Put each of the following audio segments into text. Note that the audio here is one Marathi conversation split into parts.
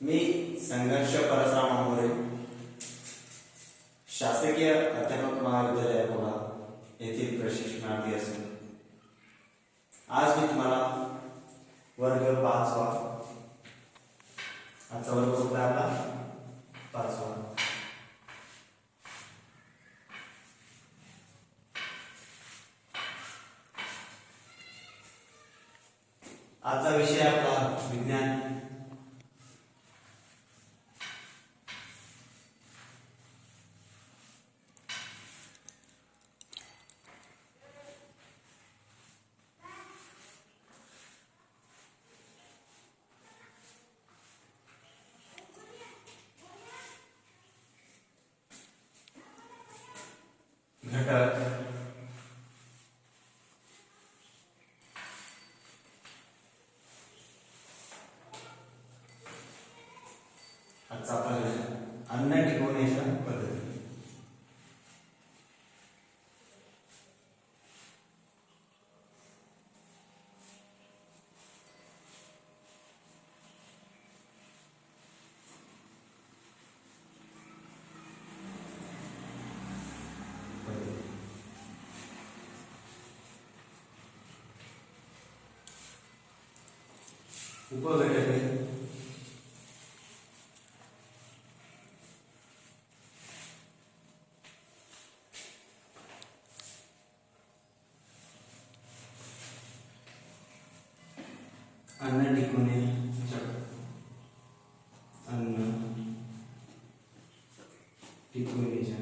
मी संघर्ष परशुराम आंबोरे शासकीय अध्यापक महाविद्यालय अकोला येथील प्रशिक्षणार्थी असून आज मी तुम्हाला वर्ग 5 आजचा वर्ग कुठला आपला 5वा आजचा विषय आपला विज्ञान घटक आजचा आपला अन्न टिकवण्याच्या पद्धती उपघटके अन्न टिकवण्याच्या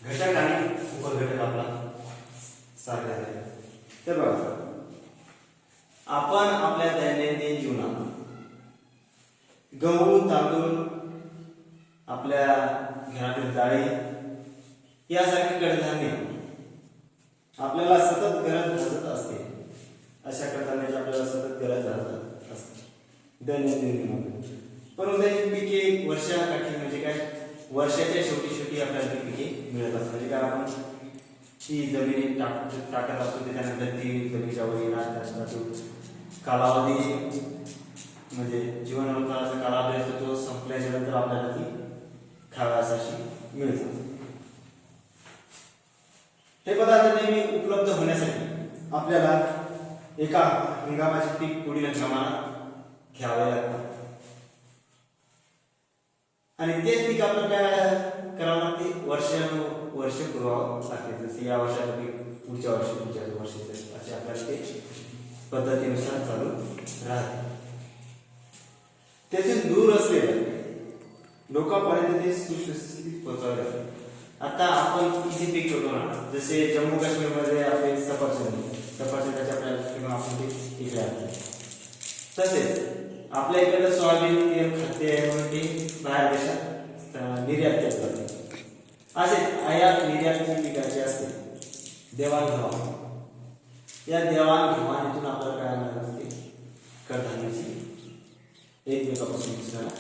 घटक आणि उपघटक आपला सारखा आहे. तर बघा आपण आपल्या दैनंदिन जीवनात गहू तांदूळ आपल्या घरातील डाळी यासारखी कडधान्य आपल्याला सतत गरज भासत असते. अशा कडधान्याची आपल्याला सतत गरज भासत असते दैनंदिन जीवनात. परंतु त्याची पिके वर्षाकाठी म्हणजे काय वर्षाच्या शेवटी आपल्याला ती पिके मिळत असतात. म्हणजे काय आपण ती जमिनीत टाकत असतो त्याच्यानंतर ती जमिनीच्या वर येणार कालावधी म्हणजे जीवनकाळाचा कालावधी असतो तो संपल्याच्या नंतर आपल्याला ती खाव्यास अशी मिळतात. हे पदार्थ नेहमी उपलब्ध होण्यासाठी आपल्याला एका हंगामाचे पीक पुढील हंगामात घ्यावे लागतात आणि तेच पीक आपल्याला काय करावं लागते वर्ष पुरवावं लागते. जसे या वर्षाचं पीक पुढच्या वर्षी असे आपल्याला ते पद्धतीनुसार चालू राहते. त्यातून दूर असलेल्या लोकांपर्यंत ते सुस्थितीत पोहोचवले. आता आपण किती पीक होतो ना जसे जम्मू काश्मीरमध्ये आपले सफरचंदाचे आपल्याला किंवा आपण ते पिकले आहे. तसेच आपल्या इकडे सोयाबीन तेल खाद्य आहे म्हणून ते बाहेर देशात निर्यात केले जाते. असे आयात निर्यात पिकाचे असते देवाणघेवाण. या देवाणघेवाणीतून आपल्याला काय मिळत असते कडधान्याची एकमेकापासून दुसऱ्याला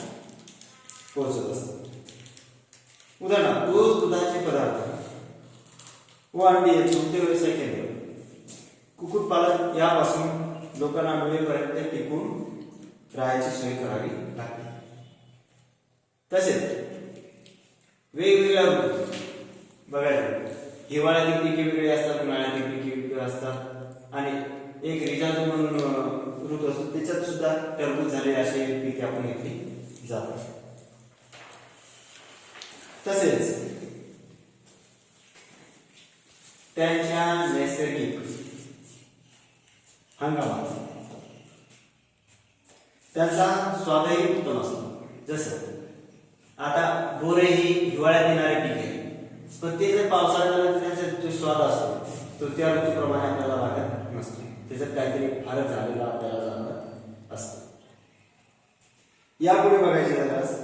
पोहोचत असते. उदाहरणार्थ दुधाचे पदार्थ व अंडी दुग्ध व्यवसाय केंद्र कुक्कुटपालन यापासून लोकांना मिळेपर्यंत टिकून राहायची सोय करावी लागते. तसेच वेगवेगळ्या ऋतू बघायला हिवाळ्यातील पिके वेगळी असतात उन्हाळ्यातील पिके वेगळी असतात आणि एक रिजाजू म्हणून ऋतू असतो त्याच्यात सुद्धा टरबूज झाले असे पिके आपण घेतली जातात. तसेच त्यांच्या नैसर्गिक हंगामात त्याचा स्वादही उत्तम असतो. जसं आता बोरे ही हिवाळ्यात येणारे पीक आहे पण ते जर पावसाळ्यात त्याचा जो स्वाद असतो तो त्या ऋतूप्रमाणे आपल्याला लागत नसतो. त्याच्यात काहीतरी फारच झालेला आपल्याला जाणवत असतो. यापुढे बघायचे झाल्यास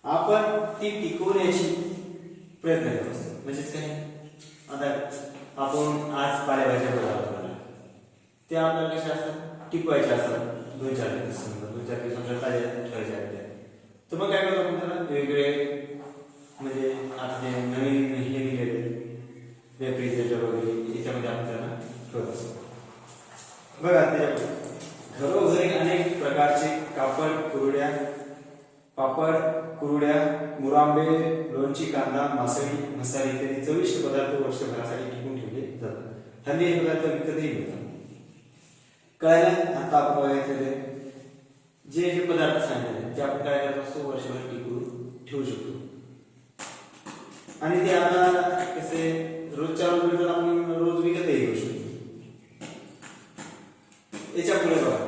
आपण ती टिकवण्याची प्रयत्न करत असतो. म्हणजेच काय आता आपण आज पालेभाज्या बनवणार ते आपल्याला कशा असतात टिकवायच्या असतात. 2-4 दिवस ताज्या ठेवायच्या आहेत. तर मग काय करतो आपण त्याला वेगवेगळे म्हणजे आता जे नवीन हे निघाले रेफ्रिजरेटर वगैरे याच्यामध्ये आपण त्याला ठेवत असतो. बघा त्याच्यामध्ये घरोघरी अनेक प्रकारचे पापड कुरड्या मुरांबे लोणची कांदा मासळी मसाले इत्यादी चविष्ट पदार्थ वर्षभरासाठी टिकून ठेवले जातात. हल्ली हे पदार्थ विकतही मिळतात. कळलं? आता आपण बघायचं जे जे पदार्थ सांगितले ते आपण काय करत असतो वर्षभर टिकून ठेवू शकतो. आणि ते आपल्याला कसे रोजच्या रोज मिळतात, आपण रोज विकतही घेऊ शकतो. याच्या पुढे बघा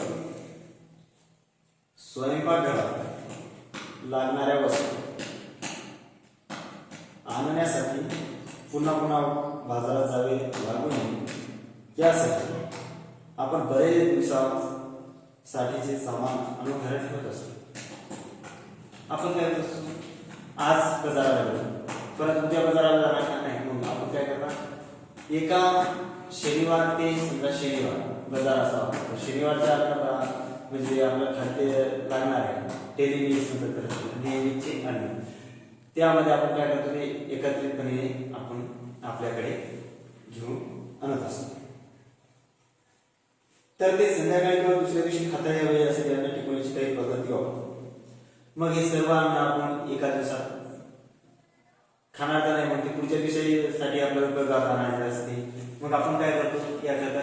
स्वयंपाकघरात लागणाऱ्या वस्तू आणण्यासाठी पुन्हा पुन्हा बाजारात जावे लागू नये यासाठी आपण बरेच दिवसासाठीचे सामान आणून घरात ठेवत असतो. आपण काय करत असतो, आज बाजाराला गेलो परत उद्या बाजाराला जाणार नाही, मग आपण काय करणार एका शनिवार ते समजा शनिवार बाजार असावा तर शनिवारच्या आपल्याला म्हणजे आपलं खाद्य लागणार आहे डेली नेहमीचे अन्न त्यामध्ये आपण काय करतो ते एकत्रितपणे आपण आपल्याकडे घेऊन आणत असतो. तर ते संध्याकाळी किंवा दुसऱ्या दिवशी खाता यावे यासाठी अन्न टिकवण्याची काही पद्धती वापरतो. मग हे सर्व अन्न आपण एका दिवसात खाणार तर नाही, मग ते पुढच्या दिवसासाठी आपल्याला उपयोगात आणायचे असते. मग आपण काय करतो याकरता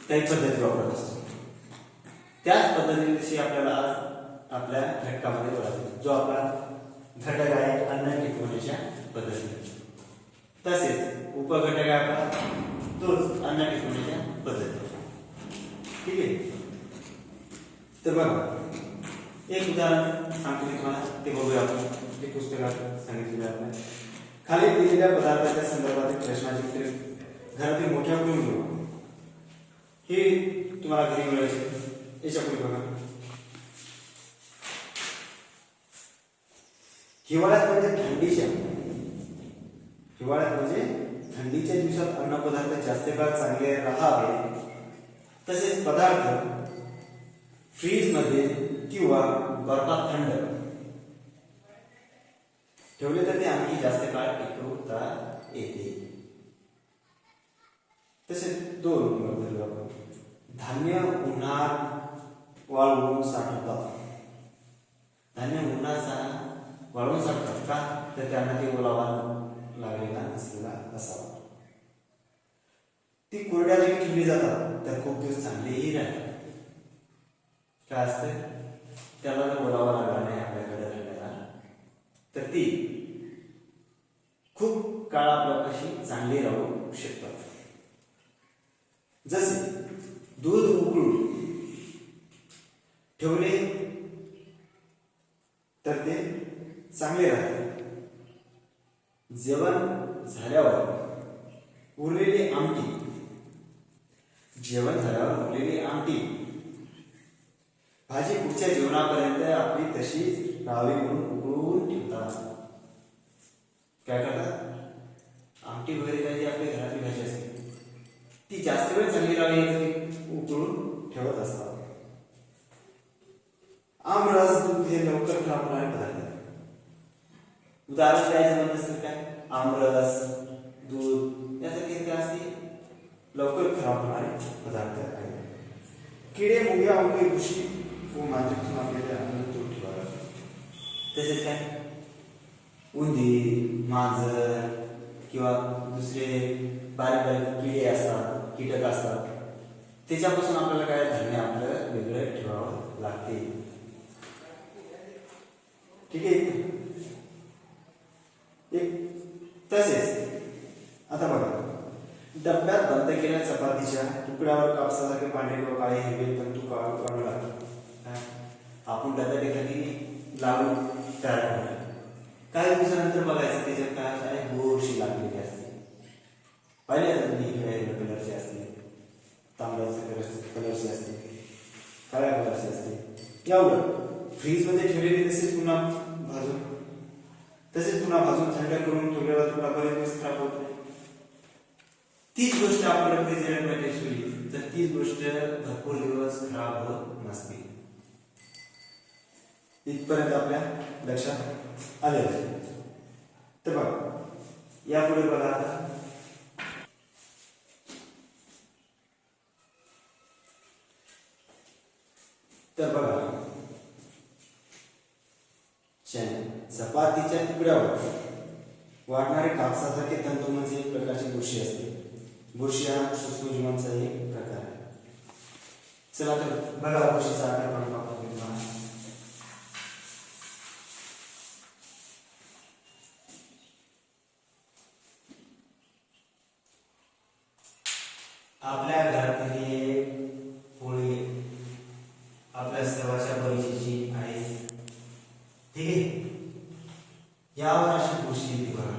काही पद्धती वापरत असतो. त्याच पद्धतीने आपल्याला आज आपल्या घटकामध्ये बोलायचं जो आपला घटक आहे अन्न टिकवण्याच्या पद्धती. तसेच उपघटक आहे आपला तोच अन्न टिकवण्याच्या पद्धती. ठीक आहे. तर बघा एक उदाहरण सांगतो मी तुम्हाला, ते बघूया आपण. ते पुस्तकात सांगितलेले आहे. खाली दिलेल्या पदार्थाच्या संदर्भातील प्रश्नाचे उत्तर घरातील मोठ्या कुटुंब हे तुम्हाला घरी मिळायचे. याच्या पुढे बघा हिवाळ्यात म्हणजे थंडीच्या दिवसात अन्नपदार्थ जास्त काळ चांगले राहावे तसेच पदार्थ फ्रीज मध्ये किंवा बर्फात थंड ठेवले तर ते आणखी जास्त काळ टिकवता येते. तसेच दोन धान्य उन्हात वाळवून साठवतात. धान्य उन्हात वाळवून साठवतात का तर त्यांना ते ओलावा लागलेला नसलेला असावा. ती कोरड्या जागी ठेवली जातात तर खूप दिवस चांगलेही राहतात. काय असतं त्याला जर ओलावा लागला नाही आपल्याकडे राहिलेला तर ती खूप काळ आपल्यापाशी चांगली राहू शकतात. जसे दूध उकळून ठेवले तर ते चांगले राहते. जेवण झाल्यावर उरलेली आमटी भाजी पुढच्या जेवणापर्यंत आपली तशीच राहावी म्हणून उकळून ठेवतात. काय करतात आमटी वगैरे काही आपल्या घरातली भाजी असते ती जास्त वेळ चांगली राहावी उकळून ठेवत असतात. आमरस दूध हे लवकर खराब होणारे पदार्थ आहेत. उदाहरण द्यायचं म्हणत असेल काय आमरस दूध यासारखे काय असते लवकर खराब होणारे पदार्थ आहेत. किडे मुंग्या वगैरे घुशी व मांजरीतून आपल्याला अन्न दूर ठेवावे. तसेच काय उंदीर मांजर किंवा दुसरे बारीक बारीक किडे असतात कीटक असतात त्याच्यापासून आपल्याला काय धान्य आपलं वेगळं ठेवावं लागते. ठीक आहे. तसेच आता बघा डब्यात बंद केलेल्या चपातीच्या तुकड्यावर कापसासारखे पांढरे व काळे हिरवे तंतू काढू लागतात. आपण डब्यात एखादी लावून तयार करतो काही दिवसानंतर बघायचं त्याच्यात काय गोडशी लागलेली असते. पाहिले हिरव्या कलरची असते तांबड्याच्या कलरची असते काळ्या कलरची असते. यावर फ्रीज मध्ये ठेवलेली तसेच पुन्हा भाजून थंड करून ठेवलेला तुला बरेच दिवस खराब होत नाही. तीच गोष्ट आपण रेफ्रिजरेटरमध्ये ठेवली तर तीच गोष्ट भरपूर दिवस खराब होत नसते. इथपर्यंत आपल्या लक्षात आलेलं आहे. तर बघा यापुढे बघा आता तर बघा चपातीच्या तुकड्यावर वाढणारे कापसासारखे तंतू म्हणजे एक प्रकारची बुरशी असते. बुरशी हा सूक्ष्मजीवांचा एक प्रकार आहे. चला तर बघा बुरशीचा आकार आपण पाहू. आपल्या घरातली पोळी आपल्या सर्वांच्या परिचयाची आहे. ठीक आहे. यावर अशी बुरशी येते बघा.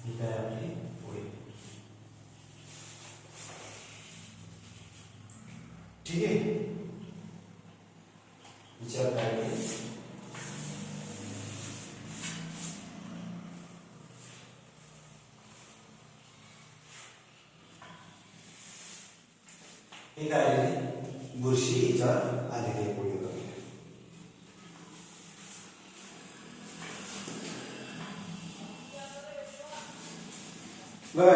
ही काय आपली पोळी. ठीक आहे. विचार काय हे काय आलेली बुरशी याच्यावर आलेली आहे पोळी वगैरे. बघा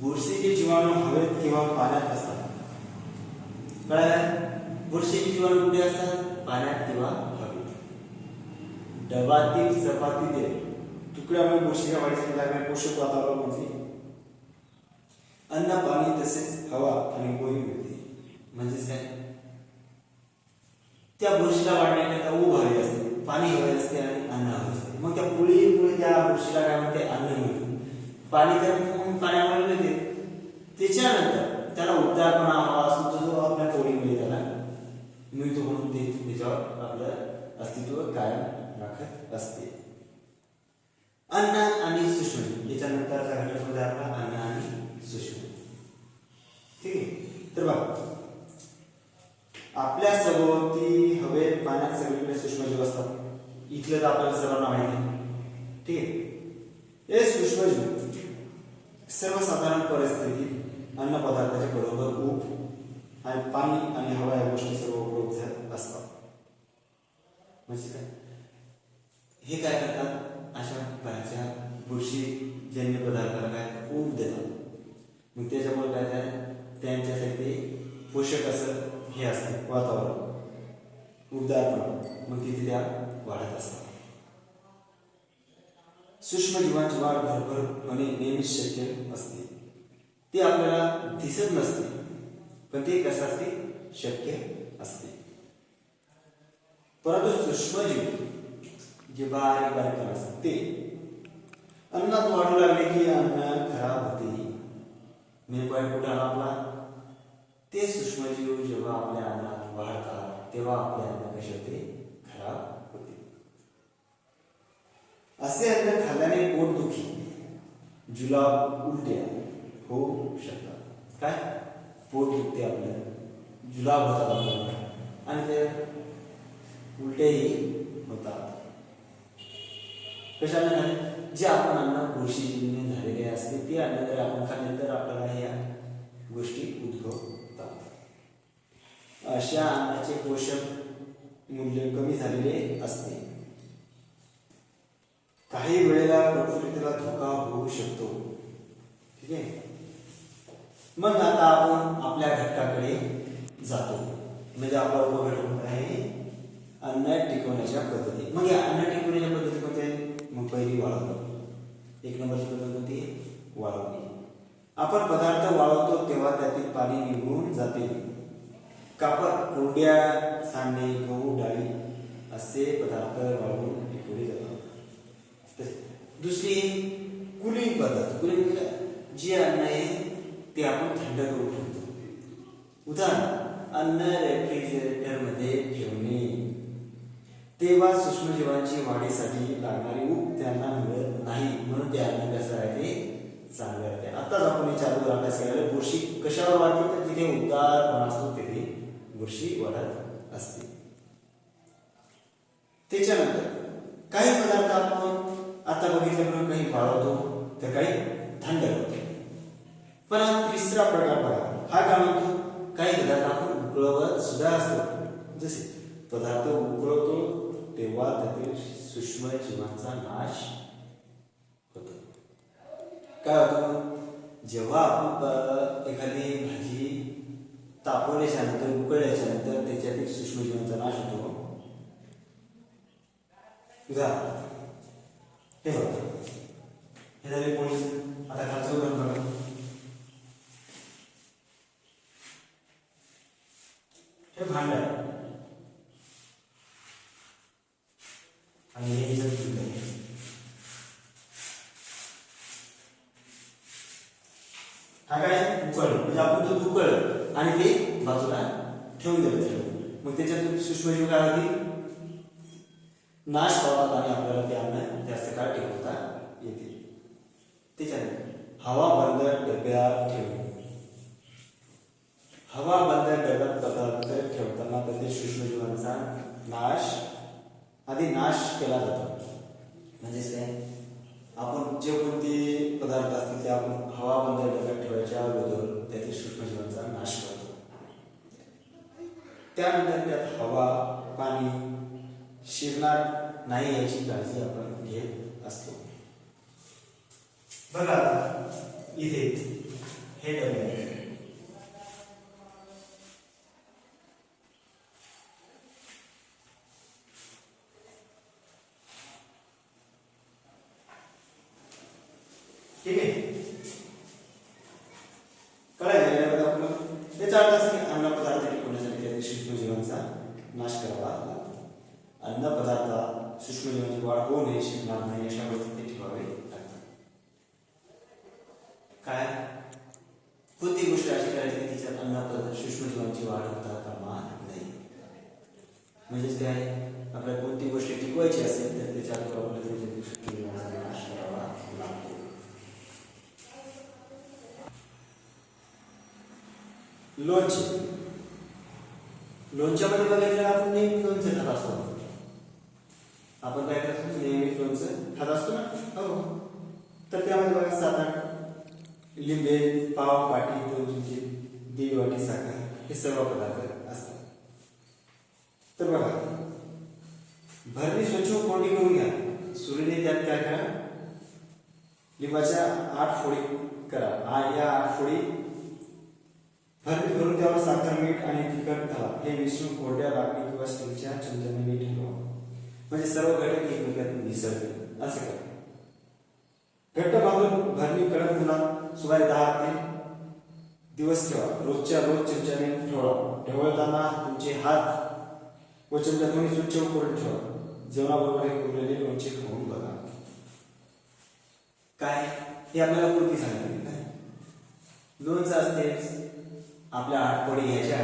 बुरशीचे जीवाणू हवेत किंवा पाण्यात असतात. कळलं? बुरशीचे जीवाणू कुठे असतात? पाण्यात किंवा हवेत. डबातील चपातीतील तुकड्यामुळे बुरशीच्या वाढीसाठी लागणारे पोषक वातावरण म्हणजे अन्न, पाणी तसेच हवा आणि पोळी मिळते. म्हणजेच काय? त्या बुरशीला वाढण्याकरता ऊब हवी असते, पाणी हवे असते आणि अन्न हवे असते. मग त्या पोळीमुळे त्या बुरशीला काय म्हणते? अन्न मिळते. पाणी तर पाण्यामुळे मिळते. त्याच्यानंतर त्याला उबदारपणा हवा असतो जो आपल्या पोळीमुळे त्याला मिळतो म्हणून ते त्याच्यावर आपलं अस्तित्व कायम राखत असते. अन्न आणि सूक्ष्म याच्यानंतरचा घटक म्हणजे आपला अन्न आणि सूक्ष्म. ठीक आहे. तर बघा आपल्या सभोवती हवेत पाण्यात सगळीकडे सूक्ष्मजीव असतात. इथलं तर आपल्याला सर्वांना माहिती आहे. ठीक आहे. हे सूक्ष्मजीव सर्वसाधारण परिस्थितीत अन्न पदार्थाच्या बरोबर ऊब आणि पाणी आणि हवा या गोष्टी सर्व उपलब्ध असतात. म्हणजे काय? हे काय करतात? अशा प्रकारच्या बुरशीजन्य पदार्थाला काय ऊब देतात. मग त्याच्यामुळे काय त्यांच्यासाठी पोषक असं हे असते वातावरण, उबदारपणा. मग तिथे त्या वाढत असतात. सूक्ष्मजीवांची वाढ भरभरपणे नेहमीच शक्य असते. ते आपल्याला दिसत नसते पण ते कसं असते? शक्य असते. परंतु सूक्ष्मजीव जे बारीक बारीक असतात ते अन्नात वाढू लागले की अन्न खराब होते. मेन पॉईंट कुठे आला आपला? ते सूक्ष्मजीव जेव्हा आपल्या अन्नात वाढतात तेव्हा आपले अन्न कसे होते? खराब होते. असे अन्न खाल्ल्याने पोटदुखी, जुलाब, उलट्या होऊ शकतात. काय? पोट दुखते आपल्याला, जुलाब होतात आपल्याला आणि ते उलट्याही होतात. कशाने? जे आपण अन्न बुरशीजन्य झालेले असते ते अन्न जर आपण खाल्ले तर आपल्याला या गोष्टी उद्भवतात. अशा अन्नाचे पोषक मूल्य कमी झालेले असते. काही वेळेला प्रकृतीला धोका होऊ शकतो. ठीक आहे. मग आता आपण आपल्या घटकाकडे जातो. म्हणजे आपला उपघटक आहे अन्न टिकवण्याच्या पद्धती. मग या अन्न टिकवण्याच्या पद्धती कोणत्या? मग पहिली वाळवणे. एक नंबरची पद्धत कोणती? वाळवणे. आपण पदार्थ वाळवतो तेव्हा त्यातील पाणी निघून जाते. कापड, कोरड्या, सांडे, गहू, डाळी असे पदार्थ वाळवून टिकवले जातात. दुसरी कुलिंग पद्धत. कुलिंग म्हणजे जे अन्न आहे ते आपण थंड करून ठेवतो. उदाहरण अन्न रेफ्रिजरेटर मध्ये ठेवणे. तेव्हा सूक्ष्मजीवांची वाढीसाठी लागणारी ऊब त्यांना मिळत नाही म्हणून ते अन्न कसं आहे ते चांगलं राहते. आताच आपण विचारतो अभ्यास केलेला बुरशी कशावर वाढते? तर जिथे उबदारपणा असतो तिथे बुरशी वाढत असते. त्याच्यानंतर काही पदार्थ आपण आता बघितल्याप्रमाणे काही वाळवतो तर काही थंड करतो. पण हा तिसरा प्रकार बघा, हा काय म्हणतो, काही पदार्थ आपण उकळवत सुद्धा असतो. जसे पदार्थ उकळवतो तेव्हा त्यातील सूक्ष्म जीवांचा नाश होतो. काय होतं, जेव्हा आपण एखादी भाजी तापवल्याच्या नंतर उकळल्याच्या नंतर त्याच्यातील सूक्ष्मजीवांचा नाश होतो. हे बघा, हे झाले पोळीच. आता खालचं उदाहरण बघा. हे भांड आहे आणि हे ह्याच्यात दूध आहे. हा काय उकळ, म्हणजे आपण दूध उकळलं आणि ते बाजूला ठेवून दिलं. मग त्याच्यातून सूक्ष्मजीव काय होतील, नाश पावतात आणि आपल्याला ते अन्न जास्त काळ टिकवता येते. त्याच्यानंतर हवा बंद डब्यात ठेवणे. हवा बंद डब्यात पदार्थ ठेवताना त्यातील सूक्ष्मजीवांचा नाश केला जातो. म्हणजेच काय, आपण जे कोणते पदार्थ असतील ते आपण हवा बंद डब्यात ठेवायच्या अगोदर त्यातील सूक्ष्मजीवांचा नाश करतो. त्यानंतर त्यात हवा पाणी शिरणार नाही याची काळजी आपण घेत असतो. बघा इथे हे डबे आहे. ठीक आहे, कळायला आपलं. याचा अर्थ असा की अन्न पदार्थ टिकवण्यासाठी त्यातील सूक्ष्मजीवांचा नाश करावा लागतो. अन्न पदार्थात सूक्ष्मजीवांची वाढ होऊ नये, शिकणार नाही अशा पद्धतीने ठेवावे लागतात. काय कोणती गोष्ट अशी करायची की तिच्यात अन्न पदार्थ सूक्ष्मजीवांची वाढ होता कामा नये. म्हणजेच काय, आपल्याला कोणती गोष्ट टिकवायची असेल तर त्याच्यात सूक्ष्मजीवांचा नाश करावा लागतो. लोणचे. लोणच्यामध्ये बघायला आपण नेहमी लोणचं खात असतो. आपण काय करतो, नेहमी लोणचं खात असतो ना. हो, तर त्यामध्ये बघा 7-8 लिंबे, पाव वाटी, 2 चमचे, 1.5 वाटी साखर, हे सर्व पदार्थ असतात. तर बघा, भरणी स्वच्छ कोरडी करून घ्या. सुरीने त्यात काय करा, लिंबाच्या 8 फोडी करा. या 8 फोडी भरणी भरून त्यावर साखर, मीठ आणि तिखट घाला. हे मिश्रण कोरड्या लाकडी किंवा स्टीलच्या चमच्याने मीठ ठेवा. म्हणजे सर्व घटक एकमेकात मिसळतील. असं करा. घट्ट बांधून भरणी कडक उन्हात सुमारे 10 ते दिवस ठेवा. रोजच्या रोज चमच्याने ठेवा. ढवळताना तुमचे हात व चमचा दोन्ही स्वच्छ व कोरडे ठेवा. जेवणाबरोबर हे उरलेले लोणचे खाऊन बघा. काय हे आपल्याला पूर्वी सांगितले. काय लोणचं असते, आपल्या 8 फोडी घ्यायच्या,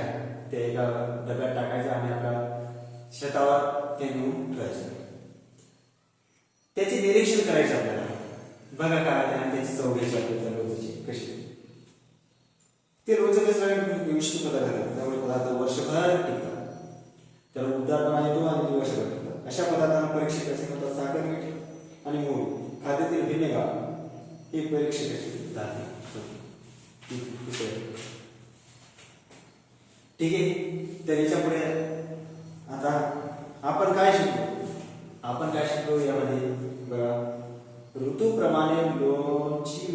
ते एका डब्यात टाकायच्या आणि आपल्या शेतावर ते नेऊन ठेवायचे. त्याचे निरीक्षण करायचे आपल्याला. बघा काय आणि त्याची चव घ्यायची आपल्याला लोणच्याची कशी. ते लोणचं कसं विशिष्ट पदार्थ आहे, त्यामुळे पदार्थ वर्षभर टिकतात. त्याला उबदारपणा येतो आणि ते वर्षभर टिकतात. अशा पदार्थांना परीक्षे कसे करतात, साखर, मीठ आणि मूळ खाद्यातील व्हिनेगार ही परीक्षेची जाते. ठीक आहे, तर याच्या पुढे आता आपण काय शिकलो यामध्ये बघा. ऋतूप्रमाणे लोणची,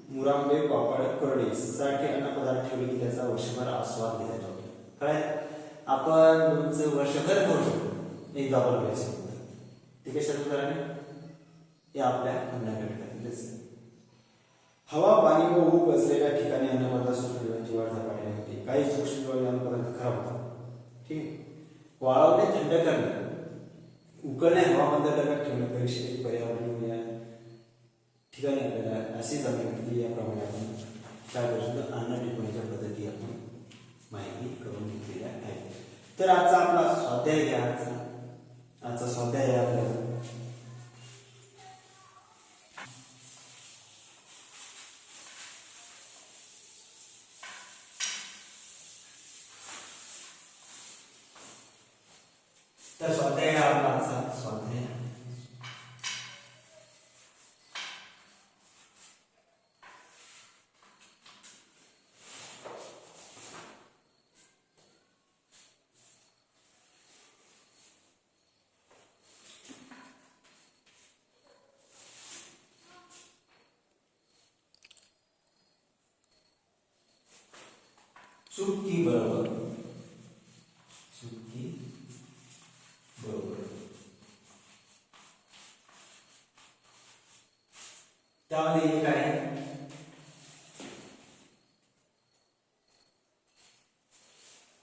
मुरांबे, पापड, करडे सारखे अन्न पदार्थ ठेवले की त्याचा वर्षभर आस्वाद घेता येतो. काय आपण लोणचं वर्षभर खाऊ शकतो एकदा बनवायचं. ठीक आहे, उदाहरण हे आपल्या अन्न घटकातीलच. हवा पाणी व ऊब असलेल्या ठिकाणी अन्न पदार्थ सूक्ष्मजीवांची वाढ झपाट्याने होते. काही सूक्ष्मजीव अन्न पदार्थ खराब होतात. ठीक आहे, वाळवणे, थंड करणे, उकळणे, हवामान डब्यात ठेवणे परीक्षेची पर्यावरणीय ठिकाणी आपल्याला अशी जमीन याप्रमाणे आपण 4 वर्षात अन्न टिकवण्याच्या पद्धती आपण माहिती करून घेतलेल्या आहेत. तर आजचा आपला स्वाध्याय घ्या. आजचा स्वाध्याय आहे आपल्याला तर स्वाध्याय हा आपला आजचा स्वाध्याय. चुकी बरोबर, चुकी बरोबर. त्यामध्ये एक आहे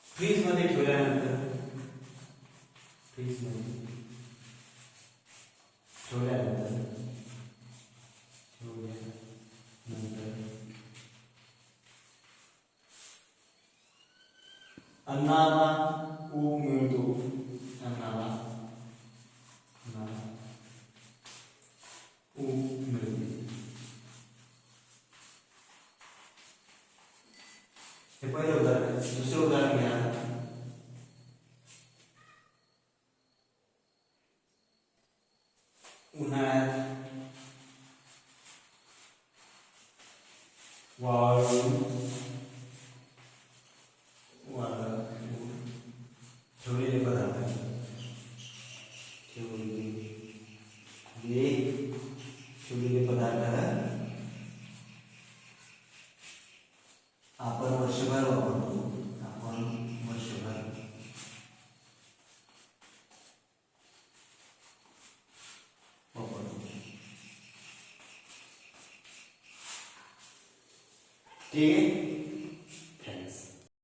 फ्रीज मध्ये ठेवल्यानंतर, फ्रीज मध्ये ठेवल्यानंतर अन्नाला ऊब मिळतो, अन्नाला ऊब मिळते. हे पहिलं उदाहरण आहे. दुसरं उदाहरण घ्या. उन्हाळ्यात वाळून ठेवलेले पदार्थ, ठेवलेले पदार्थ आपण वर्षभर वापरतो, आपण वर्षभर वापरतो. ठीक आहे.